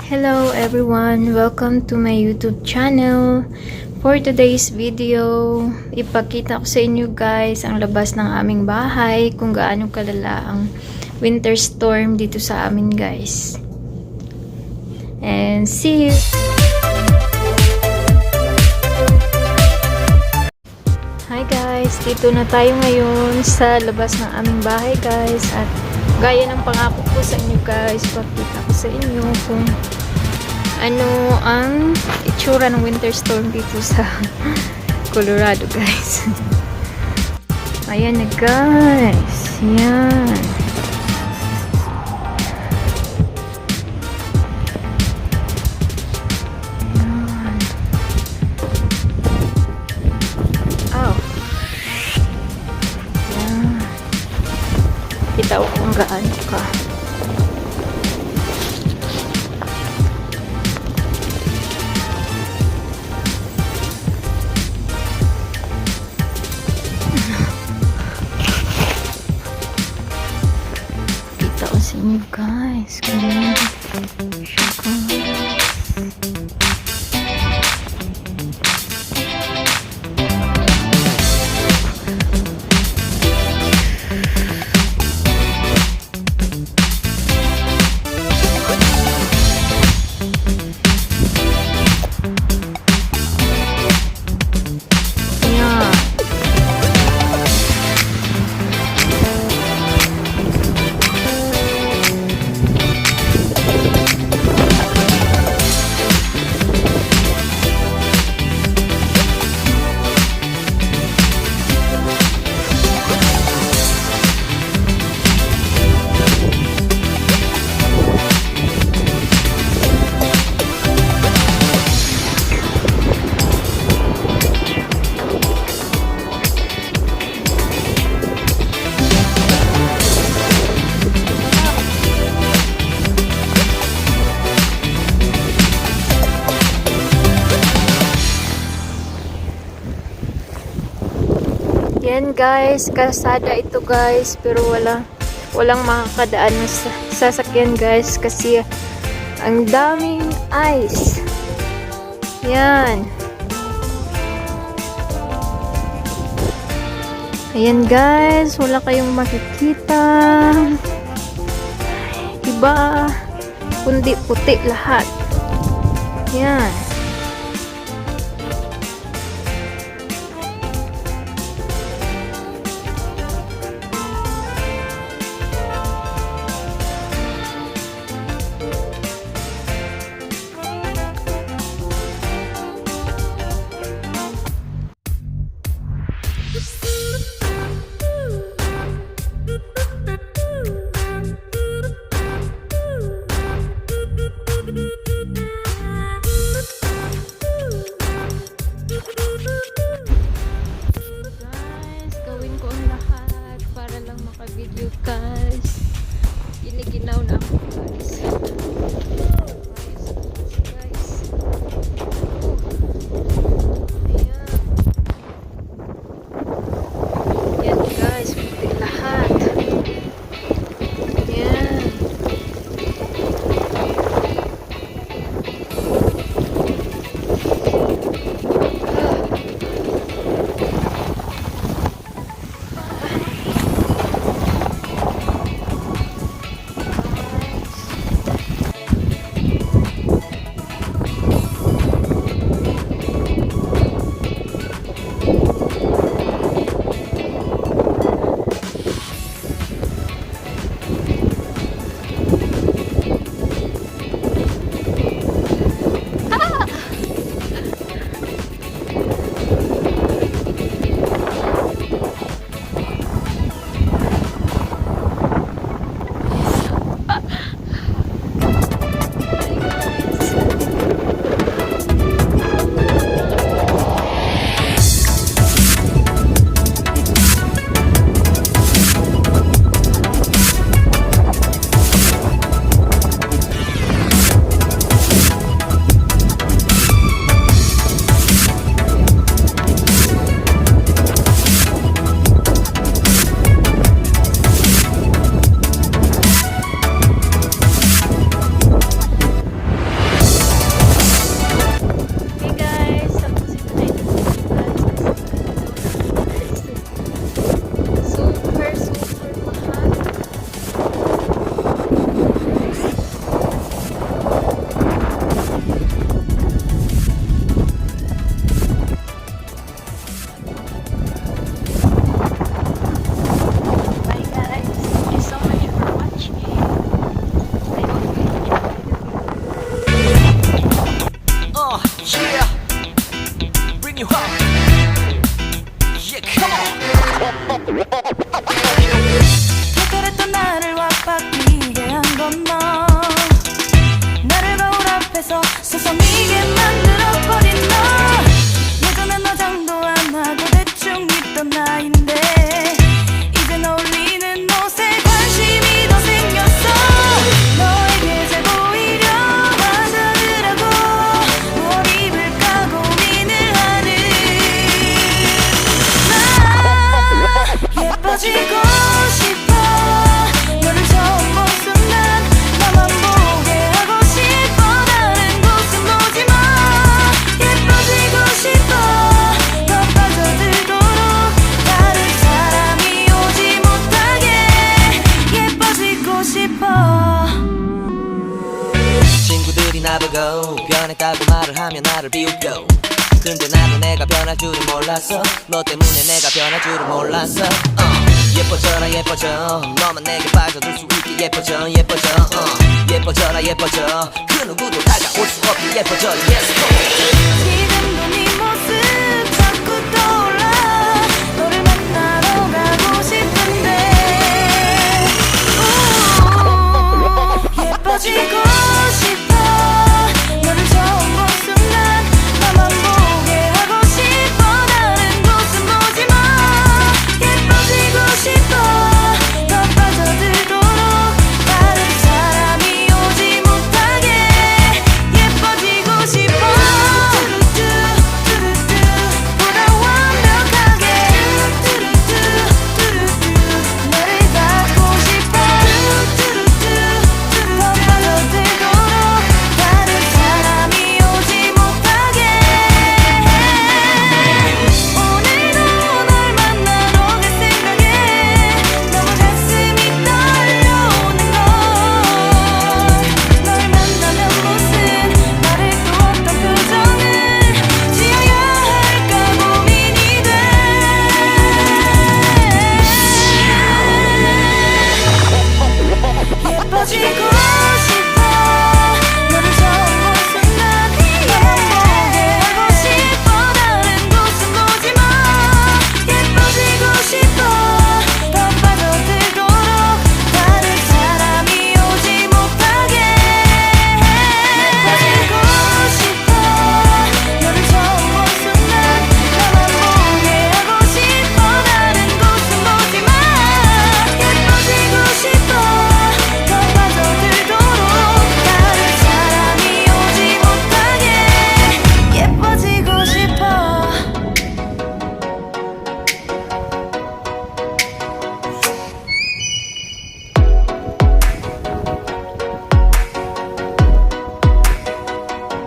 Hello everyone! Welcome to my YouTube channel. For today's video, ipakita ko sa inyo guys ang labas ng aming bahay, kung gaano kalala ang winter storm dito sa amin guys. And see you! Hi guys! Dito na tayo ngayon sa labas ng aming bahay guys. At gaya ng pangako ko sa inyo guys, pakita ko sa inyo kung ano ang itsura ng winter storm dito sa Colorado guys. Ayan na guys, yan. Ayan. Oh. Yan. Kita ko kung gaano ka. Sa inyo guys, ganyan siya guys. Yan guys, kalsada ito guys, pero walang makakadaan na sasakyan guys kasi ang daming ice. Yan. Ayan guys, wala kayong makikita. Iba, kundi puti lahat. Yan. 놈들이 나보고 변했다고 말을 하면 나를 비웃고 근데 나도 내가 변할 줄은 몰랐어 너 때문에 내가 변할 줄은 몰랐어 예뻐져라 예뻐져 너만 내게 빠져들 수 있게 예뻐져 예뻐져 예뻐져라 예뻐져 그 누구도 다가올 수 없게 예뻐져 Yes go 지금도 네 모습 자꾸 떠올라 너를 만나러 가고 싶은데 예뻐지고